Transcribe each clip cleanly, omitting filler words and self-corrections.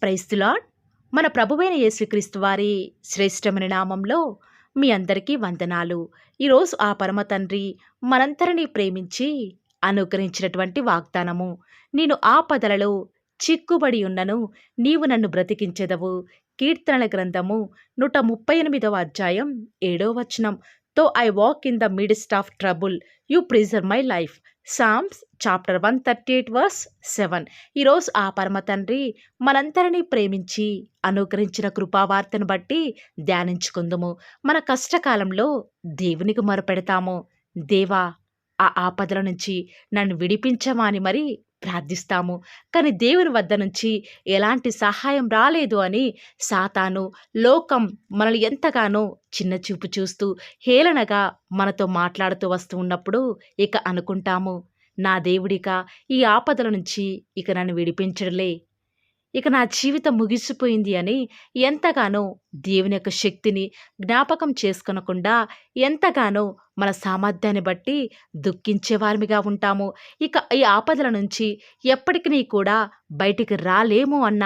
Praise the lord. మన ప్రభువైన యేసుక్రీస్తు వారి శ్రేష్టమైన నామంలో మీ అందరికీ వందనాలు. ఈరోజు ఆ పరమ తండ్రి మనందరినీ ప్రేమించి అనుగ్రహించినటువంటి వాగ్దానము, నేను ఆపదలలో చిక్కుబడి ఉన్నను, నీవు నన్ను బ్రతికించెదవు. కీర్తనల గ్రంథము 138వ అధ్యాయం 7వ వచనం. Though I walk in the midst of trouble, you preserve my life. Psalms chapter 138 verse 7. ఈరోజు ఆ పరమ తండ్రి మనందరినీ ప్రేమించి అనుగ్రహించిన కృపావార్తను బట్టి ధ్యానించుకుందుము. మన కష్టకాలంలో దేవునికి మొరపెడతాము. దేవా, ఆ ఆపదల నుంచి నన్ను విడిపించమా అని మరి ప్రార్థిస్తాము. కానీ దేవుని వద్ద నుంచి ఎలాంటి సహాయం రాలేదు అని సాతాను, లోకం మనల్ని ఎంతగానో చిన్న చూపు చూస్తూ హేళనగా మనతో మాట్లాడుతూ వస్తూ ఉన్నప్పుడు ఇక అనుకుంటాము, నా దేవుడిక ఈ ఆపదల నుంచి ఇక నన్ను విడిపించడలే, ఇక నా జీవితం ముగిసిపోయింది అని ఎంతగానో దేవుని యొక్క శక్తిని జ్ఞాపకం చేసుకొనకుండా ఎంతగానో మన సామర్థ్యాన్ని బట్టి దుఃఖించే వారిగా ఉంటాము. ఇక ఈ ఆపదల నుంచి ఎప్పటికీ కూడా బయటికి రాలేము అన్న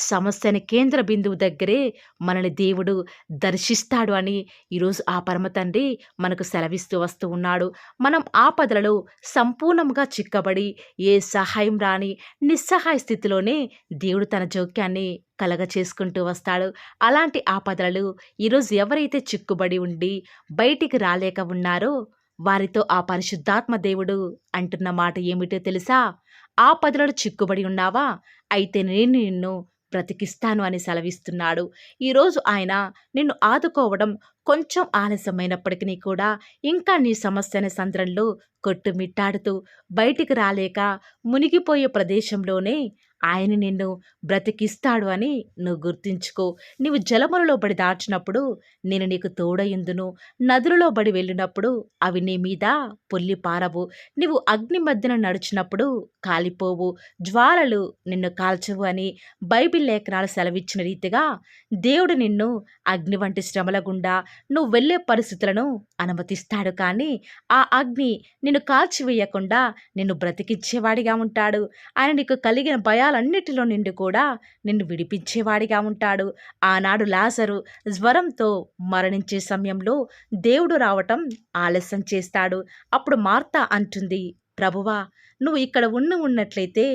సమస్యని కేంద్ర బిందువు దగ్గరే మనల్ని దేవుడు దర్శిస్తాడు అని ఈరోజు ఆ పరమ తండ్రి మనకు సెలవిస్తూ వస్తూ ఉన్నాడు. మనం ఆపదలలో సంపూర్ణంగా చిక్కబడి ఏ సహాయం రాని నిస్సహాయ స్థితిలోనే దేవుడు తన జోక్యాన్ని కలగ చేసుకుంటూ వస్తాడు. అలాంటి ఆపదలు ఈరోజు ఎవరైతే చిక్కుబడి ఉండి బయటికి రాలేక ఉన్నారో వారితో ఆ పరిశుద్ధాత్మ దేవుడు అంటున్న మాట ఏమిటో తెలుసా? ఆపదలలో చిక్కుబడి ఉన్నావా? అయితే నేను నిన్ను బ్రతికిస్తాను అని సెలవిస్తున్నాడు. ఈరోజు ఆయన నిన్ను ఆదుకోవడం కొంచెం ఆలస్యమైనప్పటికీ కూడా ఇంకా నీ సమస్యని సంద్రంలో కొట్టుమిట్టాడుతూ బయటికి రాలేక మునిగిపోయే ప్రదేశంలోనే ఆయన నిన్ను బ్రతికిస్తాడు అని నువ్వు గుర్తుంచుకో. నీవు జలములలో బడి దాచినప్పుడు నేను నీకు తోడయుందును, నదులలో బడి వెళ్ళినప్పుడు అవి నీ మీద పొల్లి పారవు. నీవు అగ్ని మధ్యన నడిచినప్పుడు కాలిపోవు, జ్వాలలు నిన్ను కాల్చవు అని బైబిల్ లేఖనాలు సెలవిచ్చిన రీతిగా దేవుడు నిన్ను అగ్ని వంటి శ్రమల గుండా నువ్వు వెళ్ళే పరిస్థితులను అనుమతిస్తాడు. కానీ ఆ అగ్ని నిన్ను కాల్చివేయకుండా నిన్ను బ్రతికించేవాడిగా ఉంటాడు. ఆయన నీకు కలిగిన భయాలన్నిటిలో నుండి కూడా నిన్ను విడిపించేవాడిగా ఉంటాడు. ఆనాడు లాజరు జ్వరంతో మరణించే సమయంలో దేవుడు రావటం ఆలస్యం చేస్తాడు. అప్పుడు మార్తా అంటుంది, ప్రభువా, నువ్వు ఇక్కడ ఉన్నట్లయితే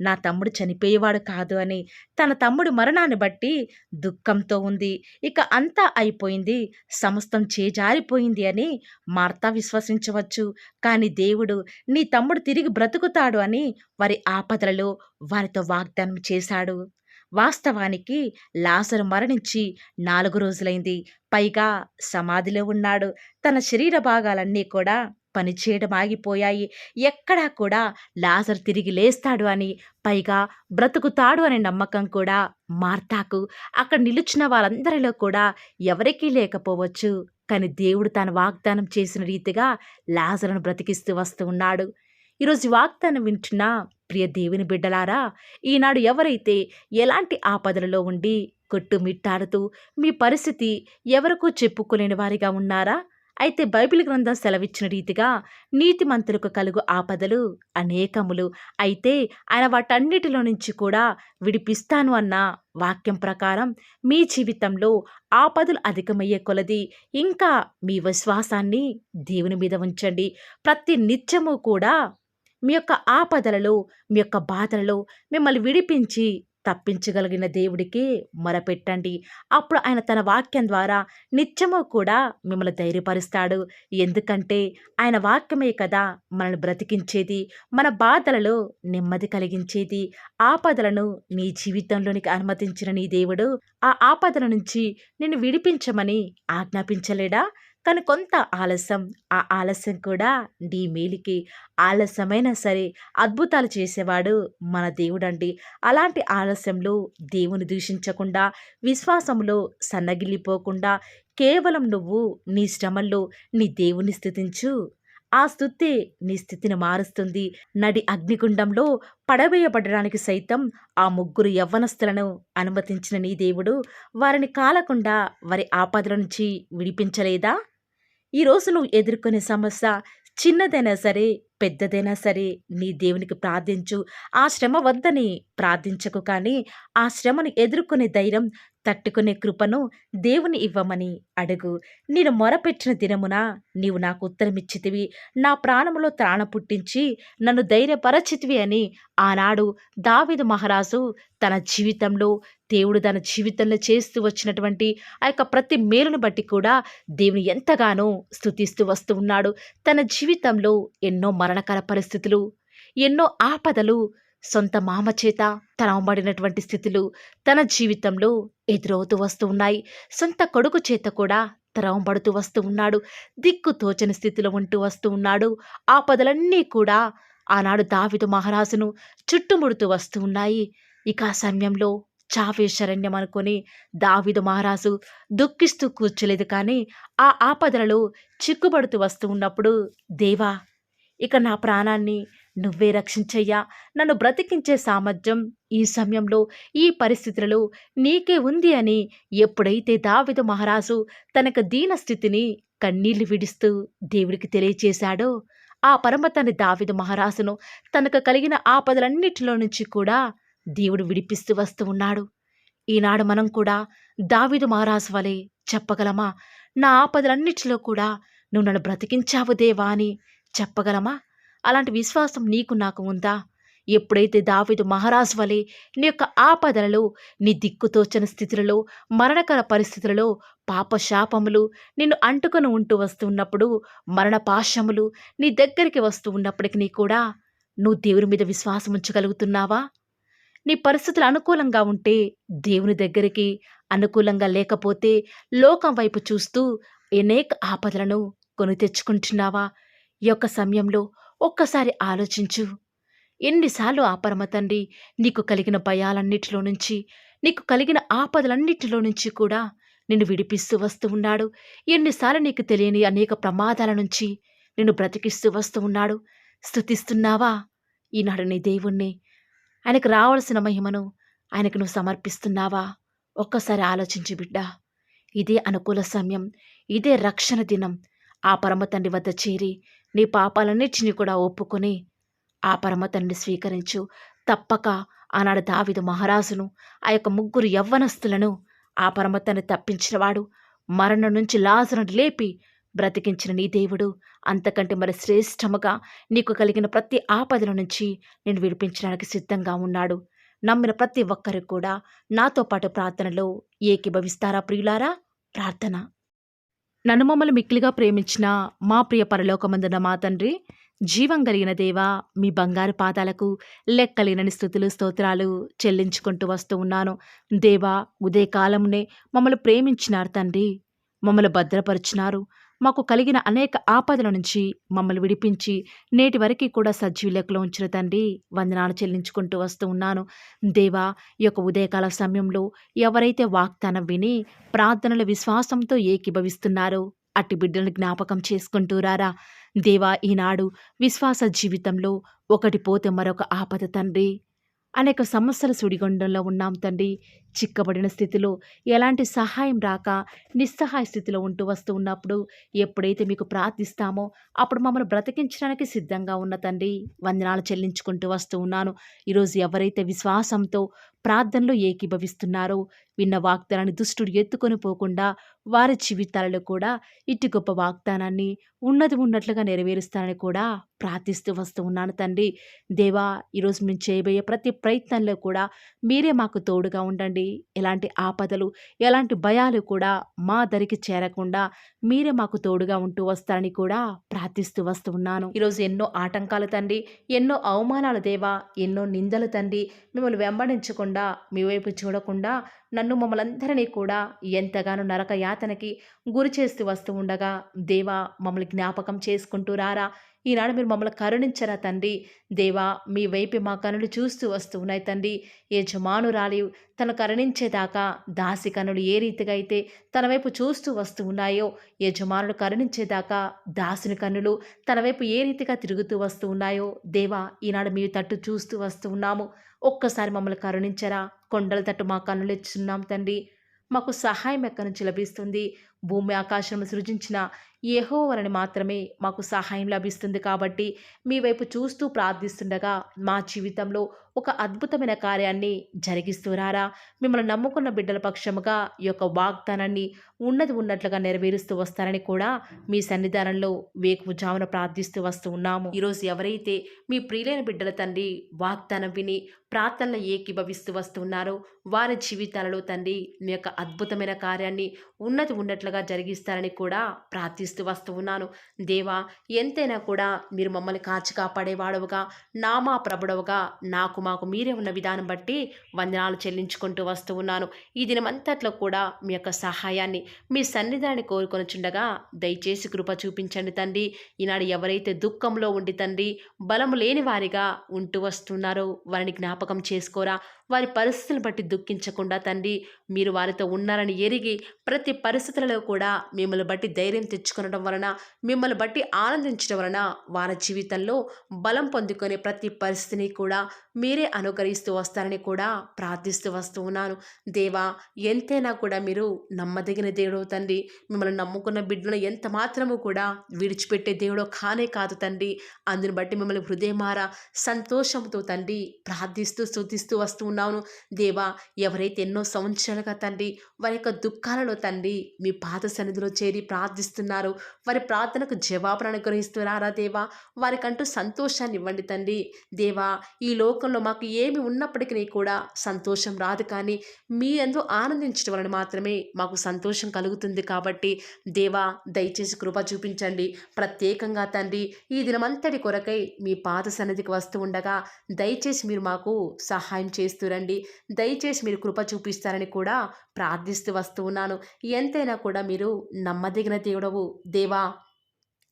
నా తమ్ముడు చనిపోయేవాడు కాదు అని. తన తమ్ముడు మరణాన్ని బట్టి దుఃఖంతో ఉంది. ఇక అంతా అయిపోయింది, సమస్తం చేజారిపోయింది అని మార్తా విశ్వసించవచ్చు. కానీ దేవుడు నీ తమ్ముడు తిరిగి బ్రతుకుతాడు అని వారి ఆపదలలో వారితో వాగ్దానం చేశాడు. వాస్తవానికి లాజరు మరణించి 4 రోజులైంది. పైగా సమాధిలో ఉన్నాడు. తన శరీర భాగాలన్నీ కూడా పనిచేయడం ఆగిపోయాయి. ఎక్కడా కూడా లాజరు తిరిగి లేస్తాడు అని, పైగా బ్రతుకుతాడు అనే నమ్మకం కూడా మార్తాకు, అక్కడ నిలుచున్న వాళ్ళందరిలో కూడా ఎవరికీ లేకపోవచ్చు. కానీ దేవుడు తన వాగ్దానం చేసిన రీతిగా లాజరును బ్రతికిస్తూ వస్తూ ఉన్నాడు. ఈరోజు వాగ్దానం వింటున్న ప్రియ దేవుని బిడ్డలారా, ఈనాడు ఎవరైతే ఎలాంటి ఆపదలలో ఉండి కొట్టుమిట్టాడుతూ మీ పరిస్థితి ఎవరికూ చెప్పుకోలేని వారిగా ఉన్నారా? అయితే బైబిల్ గ్రంథం సెలవిచ్చిన రీతిగా నీతిమంతులకు కలుగు ఆపదలు అనేకములు, అయితే ఆయన వాటన్నిటిలో నుంచి కూడా విడిపిస్తాను అన్న వాక్యం ప్రకారం మీ జీవితంలో ఆపదలు అధికమయ్యే కొలది ఇంకా మీ విశ్వాసాన్ని దేవుని మీద ఉంచండి. ప్రతి నిత్యము కూడా మీ యొక్క ఆపదలలో, మీ యొక్క బాధలలో మిమ్మల్ని విడిపించి తప్పించగలిగిన దేవుడికి మొరపెట్టండి. అప్పుడు ఆయన తన వాక్యం ద్వారా నిత్యము కూడా మిమ్మల్ని ధైర్యపరుస్తాడు. ఎందుకంటే ఆయన వాక్యమే కదా మనల్ని బ్రతికించేది, మన బాధలలో నెమ్మది కలిగించేది. ఆపదలను నీ జీవితంలోనికి అనుమతించిన నీ దేవుడు ఆ ఆపదల నుంచి నిన్ను విడిపించమని ఆజ్ఞాపించలేడా? కానీ కొంత ఆలస్యం, ఆ ఆలస్యం కూడా నీ మేలుకి. ఆలస్యమైనా సరే అద్భుతాలు చేసేవాడు మన దేవుడండి. అలాంటి ఆలస్యంలో దేవుని దూషించకుండా, విశ్వాసంలో సన్నగిల్లిపోకుండా కేవలం నువ్వు నీ శ్రమల్లో నీ దేవుని స్తుతించు. ఆ స్తుతి నీ స్థితిని మారుస్తుంది. నడి అగ్నిగుండంలో పడవేయబడడానికి సైతం ఆ 3 యవ్వనస్తులను అనుమతించిన నీ దేవుడు వారిని కాలకుండా వారి ఆపదల నుంచి విడిపించలేదా? ఈరోజు నువ్వు ఎదుర్కొనే సమస్య చిన్నదైనా సరే, పెద్దదైనా సరే నీ దేవునికి ప్రార్థించు. ఆ శ్రమ వద్దని ప్రార్థించకు కానీ, ఆ శ్రమను ఎదుర్కొనే ధైర్యం, తట్టుకునే కృపను దేవుని ఇవ్వమని అడుగు. నేను మొరపెట్టిన దినమున నీవు నాకు ఉత్తరమిచ్చితివి. నా ప్రాణములో త్రాణ పుట్టించి నన్ను ధైర్యపరచితివి అని ఆనాడు దావీదు మహారాజు తన జీవితంలో, దేవుడు తన జీవితంలో చేస్తూ వచ్చినటువంటి ఆ యొక్క ప్రతి మేలును బట్టి కూడా దేవుని ఎంతగానో స్తుతిస్తూ వస్తూ ఉన్నాడు. తన జీవితంలో ఎన్నో మరణకర పరిస్థితులు, ఎన్నో ఆపదలు, సొంత మామ చేత తరమబడినటువంటి స్థితులు తన జీవితంలో ఎదురవుతూ వస్తూ ఉన్నాయి. సొంత కొడుకు చేత కూడా తరమబడుతూ వస్తూ ఉన్నాడు. దిక్కు తోచని స్థితిలో ఉంటూ వస్తూ ఉన్నాడు. ఆపదలన్నీ కూడా ఆనాడు దావీదు మహారాజును చుట్టుముడుతూ వస్తూ ఉన్నాయి. ఇక ఆ సమయంలో చావే శరణ్యం అనుకొని దావీదు మహారాజు దుఃఖిస్తూ కూర్చోలేదు కానీ, ఆ ఆపదలలో చిక్కుబడుతూ వస్తూ ఉన్నప్పుడు, దేవా ఇక నా ప్రాణాన్ని నువ్వే రక్షించయ్యా. నన్ను బ్రతికించే సామర్థ్యం ఈ సమయంలో, ఈ పరిస్థితులలో నీకే ఉంది అని ఎప్పుడైతే దావీదు మహారాజు తనకు దీన స్థితిని కన్నీళ్లు విడుస్తూ దేవుడికి తెలియచేశాడో, ఆ పరమతండ్రి దావీదు మహారాజును తనకు కలిగిన ఆపదలన్నిటిలో నుంచి కూడా దేవుడు విడిపిస్తూ వస్తూ ఉన్నాడు. ఈనాడు మనం కూడా దావీదు మహారాజు వలె చెప్పగలమా? నా ఆపదలన్నిటిలో కూడా నువ్వు నన్ను బ్రతికించావు దేవా అని చెప్పగలమా? అలాంటి విశ్వాసం నీకు నాకు ఉందా? ఎప్పుడైతే దావీదు మహారాజు వలె నీ యొక్క ఆపదలలో, నీ దిక్కుతోచని స్థితులలో, మరణకర పరిస్థితులలో, పాపశాపములు నిన్ను అంటుకొని ఉంటూ వస్తున్నప్పుడు, మరణ పాశములు నీ దగ్గరికి వస్తూ ఉన్నప్పటికీ కూడా నువ్వు దేవుని మీద విశ్వాసం ఉంచగలుగుతున్నావా? నీ పరిస్థితులు అనుకూలంగా ఉంటే దేవుని దగ్గరికి, అనుకూలంగా లేకపోతే లోకం వైపు చూస్తూ అనేక ఆపదలను కొని తెచ్చుకుంటున్నావా? ఈ యొక్క సమయంలో ఒక్కసారి ఆలోచించు. ఎన్నిసార్లు ఆ పరమ తండ్రి నీకు కలిగిన భయాలన్నిటిలో నుంచి, నీకు కలిగిన ఆపదలన్నిటిలో నుంచి కూడా నిన్ను విడిపిస్తూ వస్తూ ఉన్నాడు. ఎన్నిసార్లు నీకు తెలియని అనేక ప్రమాదాల నుంచి నిన్ను బ్రతికిస్తూ వస్తూ ఉన్నాడు. స్తుతిస్తున్నావా ఈనాడు నీ దేవుణ్ణి? ఆయనకు రావాల్సిన మహిమను ఆయనకు నువ్వు సమర్పిస్తున్నావా? ఒక్కసారి ఆలోచించు బిడ్డా. ఇదే అనుకూల సమయం, ఇదే రక్షణ దినం. ఆ పరమ తండ్రి వద్ద చేరి నీ పాపాలన్నిటిని కూడా ఒప్పుకొని ఆ పరమ తండ్రిని స్వీకరించు. తప్పక ఆనాడు దావీదు మహారాజును, ఆ యొక్క ముగ్గురు యవ్వనస్తులను ఆ పరమ తండ్రి తప్పించినవాడు. మరణం నుంచి లాజరును లేపి బ్రతికించిన నీ దేవుడు అంతకంటే మరి శ్రేష్టముగా నీకు కలిగిన ప్రతి ఆపదల నుంచి నేను విడిపించడానికి సిద్ధంగా ఉన్నాడు. నమ్మిన ప్రతి ఒక్కరు కూడా నాతో పాటు ప్రార్థనలో ఏకీభవిస్తారా ప్రియులారా? ప్రార్థన. నన్ను మమ్మల్ని మిక్కిలిగా ప్రేమించిన మా ప్రియ పరలోకమందున మా తండ్రి, జీవం కలిగిన దేవా, మీ బంగారు పాదాలకు లెక్కలేనని స్తుతులు స్తోత్రాలు చెల్లించుకుంటూ వస్తూ ఉన్నాను. దేవా, ఉదయకాలమునే మమ్మల్ని ప్రేమించినారు తండ్రి, మమ్మల్ని భద్రపరిచినారు. మాకు కలిగిన అనేక ఆపదల నుంచి మమ్మల్ని విడిపించి నేటి వరకు కూడా సజీవ లెక్కలో ఉంచిన తండ్రి, వందనాలు చెల్లించుకుంటూ వస్తూ ఉన్నాను. దేవా, ఈ యొక్క ఉదయకాల సమయంలో ఎవరైతే వాగ్దానం విని ప్రార్థనల విశ్వాసంతో ఏకీభవిస్తున్నారో అట్టి బిడ్డలను జ్ఞాపకం చేసుకుంటూ రారా. దేవా, ఈనాడు విశ్వాస జీవితంలో ఒకటి పోతే మరొక ఆపద తండ్రి. అనేక సమస్యల సుడిగుండంలో ఉన్నాం తండ్రి. చిక్కబడిన స్థితిలో ఎలాంటి సహాయం రాక నిస్సహాయ స్థితిలో ఉంటూ వస్తూ ఉన్నప్పుడు ఎప్పుడైతే మీకు ప్రార్థిస్తామో అప్పుడు మమ్మల్ని బ్రతికించడానికి సిద్ధంగా ఉన్న తండ్రి, వందనాలు చెల్లించుకుంటూ వస్తూ ఉన్నాను. ఈరోజు ఎవరైతే విశ్వాసంతో ప్రార్థనలో ఏకీభవిస్తున్నారో, విన్న వాగ్దానాన్ని దుష్టుడు ఎత్తుకొని పోకుండా వారి జీవితాలలో కూడా ఇటు గొప్ప వాగ్దానాన్ని ఉన్నది ఉన్నట్లుగా నెరవేరుస్తానని కూడా ప్రార్థిస్తూ వస్తూ ఉన్నాను తండ్రి. దేవా, ఈరోజు మేము చేయబోయే ప్రతి ప్రయత్నంలో కూడా మీరే మాకు తోడుగా ఉండండి. ఎలాంటి ఆపదలు, ఎలాంటి భయాలు కూడా మా దరికి చేరకుండా మీరే మాకు తోడుగా ఉంటూ వస్తారని కూడా ప్రార్థిస్తూ వస్తూ ఉన్నాను. ఈరోజు ఎన్నో ఆటంకాలు తండ్రి, ఎన్నో అవమానాలు దేవా, ఎన్నో నిందలు తండ్రి, మిమ్మల్ని వెంబడించకుండా, మీ వైపు చూడకుండా నన్ను మమ్మల్ందరినీ కూడా ఎంతగానో నరక యాతనకి గురి చేస్తూ వస్తూ ఉండగా, దేవా మమ్మల్ని జ్ఞాపకం చేసుకుంటూ రారా. ఈనాడు మీరు మమ్మల్ని కరుణించరా తండ్రి. దేవా, మీ వైపు మా కనులు చూస్తూ వస్తూ ఉన్నాయి తండ్రి. యజమానురాలి తను కరుణించేదాకా దాసి కనులు ఏ రీతిగా అయితే తన వైపు చూస్తూ వస్తూ ఉన్నాయో, యజమానులు కరుణించేదాకా దాసుని కన్నులు తన వైపు ఏ రీతిగా తిరుగుతూ వస్తూ ఉన్నాయో, దేవా ఈనాడు మీ తట్టు చూస్తూ వస్తూ ఉన్నాము. ఒక్కసారి మమ్మల్ని కరుణించరా. కొండల తట్టు మా కన్నులు ఇచ్చున్నాం తండ్రి. మాకు సహాయం ఎక్కడి నుంచి లభిస్తుంది? భూమి ఆకాశములు సృజించిన యెహోవాని మాత్రమే మాకు సహాయం లభిస్తుంది కాబట్టి మీ వైపు చూస్తూ ప్రార్థిస్తుండగా మా జీవితంలో ఒక అద్భుతమైన కార్యాన్ని జరిగిస్తూ రారా. మిమ్మల్ని నమ్ముకున్న బిడ్డల పక్షముగా ఈ యొక్క వాగ్దానాన్ని ఉన్నది ఉన్నట్లుగా నెరవేరుస్తూ వస్తారని కూడా మీ సన్నిధానంలో వేకువజామున ప్రార్థిస్తూ వస్తూ ఉన్నాము. ఈరోజు ఎవరైతే మీ ప్రియులైన బిడ్డల తండ్రి వాగ్దానం విని ప్రార్థనలో ఏకీభవిస్తూ వస్తున్నారో వారి జీవితాలలో తండ్రి మీ యొక్క అద్భుతమైన కార్యాన్ని ఉన్నది ఉన్నట్లుగా జరిగిస్తారని కూడా ప్రార్థిస్తూ వస్తూ ఉన్నాను. దేవా, ఎంతైనా కూడా మీరు మమ్మల్ని కాచి కాపాడేవాడవుగా, నామా ప్రభుడవుగా నాకు మాకు మీరే ఉన్న విధానం బట్టి వందనాలు చెల్లించుకుంటూ వస్తూ ఉన్నాను. ఈ దినమంతట్లో కూడా మీ యొక్క సహాయాన్ని మీ సన్నిధానాన్ని కోరుకొనుచుండగా దయచేసి కృప చూపించండి తండ్రి. ఈనాడు ఎవరైతే దుఃఖంలో ఉండి తండ్రి బలము లేని వారిగా ఉంటూ వస్తున్నారో వారిని జ్ఞాపకం చేసుకోరా. వారి పరిస్థితులను బట్టి దుఃఖించకుండా తండ్రి మీరు వారితో ఉన్నారని ఎరిగి ప్రతి పరిస్థితులలో కూడా మిమ్మల్ని బట్టి ధైర్యం తెచ్చుకొనడం వలన, మిమ్మల్ని బట్టి ఆనందించడం వలన వారి జీవితంలో బలం పొందుకునే ప్రతి పరిస్థితిని కూడా మీరే అనుకరిస్తూ వస్తారని కూడా ప్రార్థిస్తూ వస్తూ ఉన్నాను. దేవా, ఎంతైనా కూడా మీరు నమ్మదగిన దేవుడు తండ్రి. మిమ్మల్ని నమ్ముకున్న బిడ్డలను ఎంత మాత్రము కూడా విడిచిపెట్టే దేవుడో కానే కాదు తండ్రి. అందుని బట్టి మిమ్మల్ని హృదయమారా సంతోషంతో తండ్రి ప్రార్థిస్తూ స్తుతిస్తూ వస్తూ ఉన్నాను. దేవా, ఎవరైతే ఎన్నో సంవత్సరాలుగా తండ్రి వారి యొక్క దుఃఖాలలో తండ్రి మీ పాద సన్నిధిలో చేరి ప్రార్థిస్తున్నారు, వారి ప్రార్థనకు జవాబును అనుగ్రహిస్తున్నారా దేవా. వారికంటూ సంతోషాన్ని ఇవ్వండి తండ్రి. దేవా, ఈ లోకంలో మాకు ఏమి ఉన్నప్పటికీ కూడా సంతోషం రాదు, కానీ మీ యందు ఆనందించడం వలన మాత్రమే మాకు సంతోషం కలుగుతుంది. కాబట్టి దేవా, దయచేసి కృప చూపించండి. ప్రత్యేకంగా తండ్రి ఈ దినమంతటి కొరకై మీ పాద సన్నిధికి వస్తూ ఉండగా దయచేసి మీరు మాకు సహాయం చేస్తురండి. దయచేసి మీరు కృప చూపిస్తారని కూడా ప్రార్థిస్తూ వస్తూ ఉన్నాను. ఎంతైనా కూడా మీరు నమ్మదగిన దేవుడవు దేవా.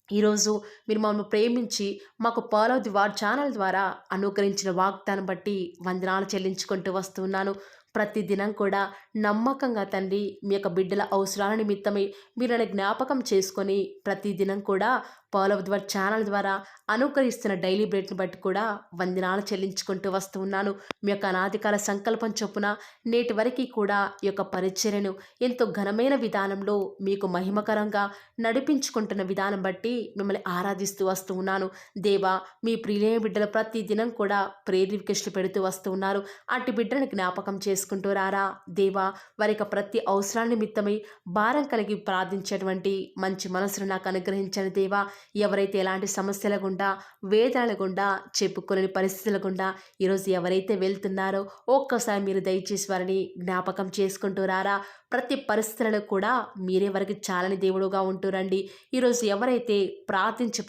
ఈరోజు మీరు మమ్మల్ని ప్రేమించి మాకు ఫాలో ది వార్ ఛానల్ ద్వారా అనుగ్రహించిన వాగ్దానం బట్టి వందనాలు చెల్లించుకుంటూ వస్తున్నాను. ప్రతిదినం కూడా నమ్మకంగా తండ్రి మీ యొక్క బిడ్డల అవసరాల నిమిత్తమై మీరు నన్ను జ్ఞాపకం చేసుకొని ప్రతిదినం కూడా ఫాలో ది వార్ ఛానల్ ద్వారా అనుకరిస్తున్న డైలీ బ్రెడ్ని బట్టి కూడా వందనాలు చెల్లించుకుంటూ వస్తూ ఉన్నాను. మీ యొక్క అనాదికాల సంకల్పం చొప్పున నేటి వరకు కూడా ఈ యొక్క పరిచర్యను ఎంతో ఘనమైన విధానంలో మీకు మహిమకరంగా నడిపించుకుంటున్న విధానం బట్టి మిమ్మల్ని ఆరాధిస్తూ వస్తూ ఉన్నాను. దేవా, మీ ప్రియులైన బిడ్డలు ప్రతి దినం కూడా ప్రేయర్ రిక్వెస్ట్లు పెడుతూ వస్తూ ఉన్నారు. అట్టి బిడ్డలను జ్ఞాపకం చేసుకుంటూ రారా దేవా. వారి యొక్క ప్రతి అవసరాల నిమిత్తమై భారం కలిగి ప్రార్థించేటువంటి మంచి మనసును నాకు అనుగ్రహించండి దేవా. ఎవరైతే ఎలాంటి సమస్యల గుండా, వేదనల గుండా, చెప్పుకోలేని పరిస్థితుల గుండా ఈరోజు ఎవరైతే వెళ్తున్నారో ఒక్కసారి మీరు దయచేసి వారిని జ్ఞాపకం చేసుకుంటూ రారా. ప్రతి పరిస్థితులలో కూడా మీరే వారికి చాలని దేవుడుగా ఉంటూరండి. ఈరోజు ఎవరైతే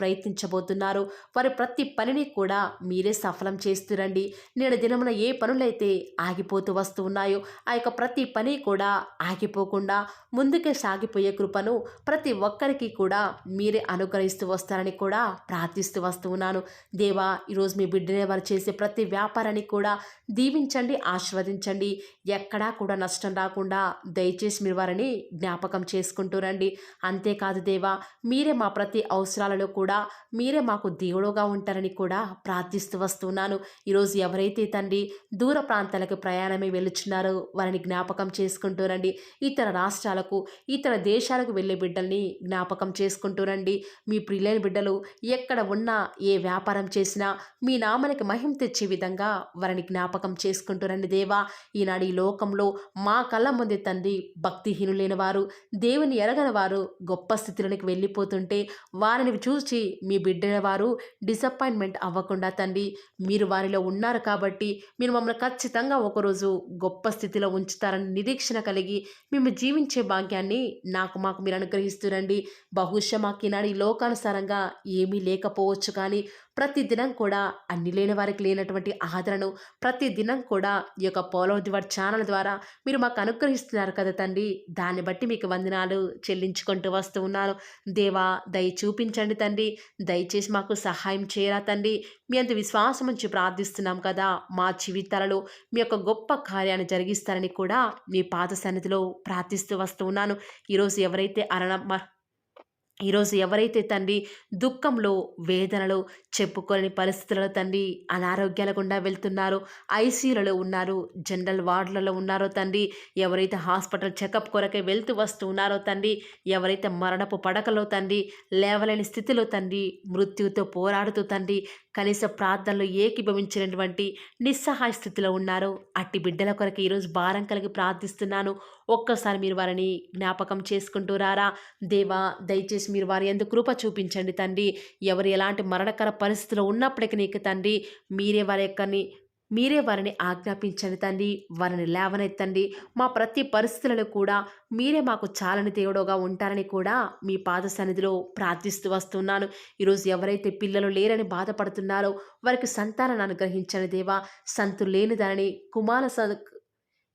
ప్రయత్నించబోతున్నారో వారి ప్రతి పనిని కూడా మీరే సఫలం చేస్తురండి. నేడు దినమున ఏ పనులైతే ఆగిపోతూ వస్తూ ఉన్నాయో ఆ యొక్క ప్రతి పని కూడా ఆగిపోకుండా ముందుకే సాగిపోయే కృపను ప్రతి ఒక్కరికి కూడా మీరే అనుగ్రహిస్తూ వస్తారని కూడా ప్రార్థిస్తూ వస్తూ ఉన్నాను. దేవా, ఈరోజు మీ బిడ్డనే వారు చేసే ప్రతి వ్యాపారాన్ని కూడా దీవించండి, ఆశీర్వదించండి. ఎక్కడా కూడా నష్టం రాకుండా దయచేసి మీరు వారిని జ్ఞాపకం చేసుకుంటూ రండి. అంతేకాదు దేవా, మీరే మా ప్రతి అవసరాలలో కూడా మీరే మాకు దేవుడుగా ఉంటారని కూడా ప్రార్థిస్తూ వస్తున్నాను. ఈరోజు ఎవరైతే తండ్రి దూర ప్రాంతాలకు ప్రయాణమే వెళ్ళుచున్నారో వారిని జ్ఞాపకం చేసుకుంటూ రండి. ఇతర రాష్ట్రాలకు, ఇతర దేశాలకు వెళ్ళే బిడ్డల్ని జ్ఞాపకం చేసుకుంటూ రండి. మీ ప్రియులైన బిడ్డలు ఎక్కడ ఉన్నా, ఏ వ్యాపారం చేసినా మీ నామానికి మహిమ తెచ్చే విధంగా వారిని జ్ఞాపకం చేసుకుంటూ రండి దేవా. ఈనాడు ఈ లోకంలో మా కళ్ళ ముందే తండ్రి భక్తిహీనులైన వారు, దేవుని ఎరగని వారు గొప్ప స్థితిలోనికి వెళ్ళిపోతుంటే వారిని చూసి మీ బిడ్డల వారు డిసప్పాయింట్మెంట్ అవ్వకుండా తండ్రి మీరు వారిలో ఉన్నారు కాబట్టి మీరు మమ్మల్ని ఖచ్చితంగా ఒకరోజు గొప్ప స్థితిలో ఉంచుతారని నిరీక్షణ కలిగి మేము జీవించే భాగ్యాన్ని మాకు మీరు అనుగ్రహిస్తురండి. బహుశా మాకు ఈనాడు ఈ లోకానుసారంగా ఏమీ లేకపోవచ్చు, కానీ ప్రతిదినం కూడా అన్ని లేని వారికి లేనటువంటి ఆదరణను ప్రతిదినం కూడా ఈ యొక్క ఫాలో ది వార్ ఛానల్ ద్వారా మీరు మాకు అనుగ్రహిస్తున్నారు కదా తండ్రి. దాన్ని బట్టి మీకు వందనాలు చెల్లించుకుంటూ వస్తూ ఉన్నాను. దేవా, దయ చూపించండి తండ్రి. దయచేసి మాకు సహాయం చేయరా తండ్రి. మీ అంత విశ్వాసం ఉంచి ప్రార్థిస్తున్నాం కదా. మా జీవితాలలో మీ యొక్క గొప్ప కార్యాన్ని జరిగిస్తారని కూడా మీ పాద సన్నిధిలో ప్రార్థిస్తూ వస్తూ ఉన్నాను. ఈరోజు ఎవరైతే ఈరోజు ఎవరైతే తండ్రి దుఃఖంలో, వేదనలో, చెప్పుకోలేని పరిస్థితులలో తండ్రి అనారోగ్యాల గుండా వెళ్తున్నారో, ఐసీయూలలో ఉన్నారు, జనరల్ వార్డులలో ఉన్నారో తండ్రి, ఎవరైతే హాస్పిటల్ చెకప్ కొరకే వెళ్తూ వస్తూ ఉన్నారో తండ్రి, ఎవరైతే మరణపు పడకలో తండ్రి, లేవలేని స్థితిలో తండ్రి, మృత్యువుతో పోరాడుతూ తండ్రి, కనీస ప్రార్థనలు ఏకీభవించినటువంటి నిస్సహాయ స్థితిలో ఉన్నారో, అట్టి బిడ్డల కొరకు ఈరోజు భారం కలిగి ప్రార్థిస్తున్నాను. ఒక్కసారి మీరు వారిని జ్ఞాపకం చేసుకుంటూ రారా. దేవా, దయచేసి మీరు వారి యందు కృప చూపించండి తండ్రి. ఎవరు ఎలాంటి మరణకర పరిస్థితిలో ఉన్నప్పటికీ నీకు తండ్రి, మీరే వారిని ఆజ్ఞాపించండి తండ్రి. వారిని లేవనెత్తండి. మా ప్రతి పరిస్థితులలో కూడా మీరే మాకు చాలని దేవుడుగా ఉంటారని కూడా మీ పాద సన్నిధిలో ప్రార్థిస్తూ వస్తున్నాను. ఈరోజు ఎవరైతే పిల్లలు లేరని బాధపడుతున్నారో వారికి సంతానాన్ని అనుగ్రహించండి దేవా. సంతు లేని దానిని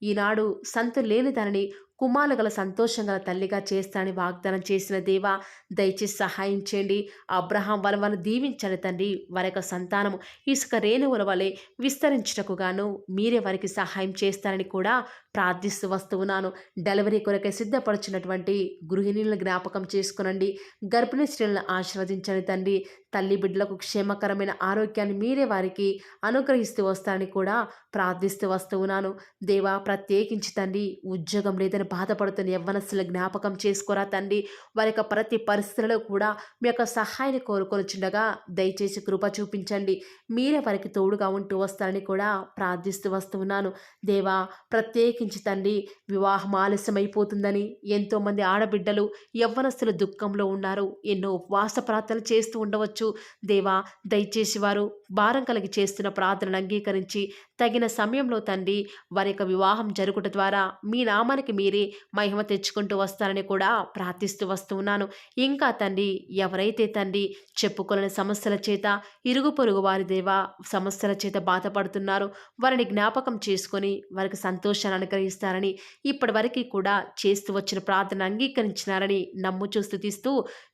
ఈనాడు సంతు లేని దానిని కుమారులు గల సంతోషం గల తల్లిగా చేస్తానని వాగ్దానం చేసిన దేవా, దయచేసి సహాయం చేయండి. అబ్రహాం వలవను దీవించండి తండ్రి. వారి యొక్క సంతానము ఇసుక రేణువుల వలె విస్తరించుటకు గాను మీరే వారికి సహాయం చేస్తారని కూడా ప్రార్థిస్తూ వస్తూ ఉన్నాను. డెలివరీ కొరకై సిద్ధపడుచున్నటువంటి గృహిణులను జ్ఞాపకం చేసుకునండి. గర్భిణీ స్త్రీలను ఆశీర్వదించండి తండ్రి. తల్లి బిడ్డలకు క్షేమకరమైన ఆరోగ్యాన్ని మీరే వారికి అనుగ్రహిస్తూ వస్తారని కూడా ప్రార్థిస్తూ వస్తూ ఉన్నాను. దేవా, ప్రత్యేకించి తండ్రి ఉద్యోగం లేదని బాధపడుతున్న యవ్వనస్తుల జ్ఞాపకం చేసుకోరా తండ్రి. వారి యొక్క ప్రతి పరిస్థితులలో కూడా మీ యొక్క సహాయాన్ని కోరుకొనిచుండగా దయచేసి కృప చూపించండి. మీరే వారికి తోడుగా ఉంటూ వస్తారని కూడా ప్రార్థిస్తూ వస్తూ ఉన్నాను. దేవా, ప్రత్యేకించి తండ్రి వివాహం ఆలస్యమైపోతుందని ఎంతోమంది ఆడబిడ్డలు యవ్వనస్తులు దుఃఖంలో ఉన్నారు. ఎన్నో ఉపవాస ప్రార్థనలు చేస్తూ ఉండవచ్చు. దేవా, దయచేసి వారు భారం కలిగి చేస్తున్న ప్రార్థనను అంగీకరించి తగిన సమయంలో తండ్రి వారి యొక్క వివాహం జరుగుట ద్వారా మీ నామానికి మీరే మహిమ తెచ్చుకుంటూ వస్తారని కూడా ప్రార్థిస్తూ వస్తూ ఉన్నాను. ఇంకా తండ్రి ఎవరైతే తండ్రి చెప్పుకోలేని సమస్యల చేత, ఇరుగు పొరుగు వారి దేవా సమస్యల చేత బాధపడుతున్నారో వారిని జ్ఞాపకం చేసుకొని వారికి సంతోషాన్ని అనుగ్రహిస్తారని, ఇప్పటి వరకు కూడా చేస్తూ వచ్చిన ప్రార్థన అంగీకరించినారని నమ్ముచూ స్తుతిస్తూ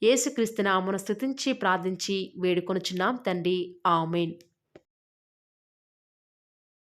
యేసుక్రీస్తు నామమున స్తుతించి ప్రార్థించి వేడుకొనుచున్నాం తండ్రి. ఆమేన్.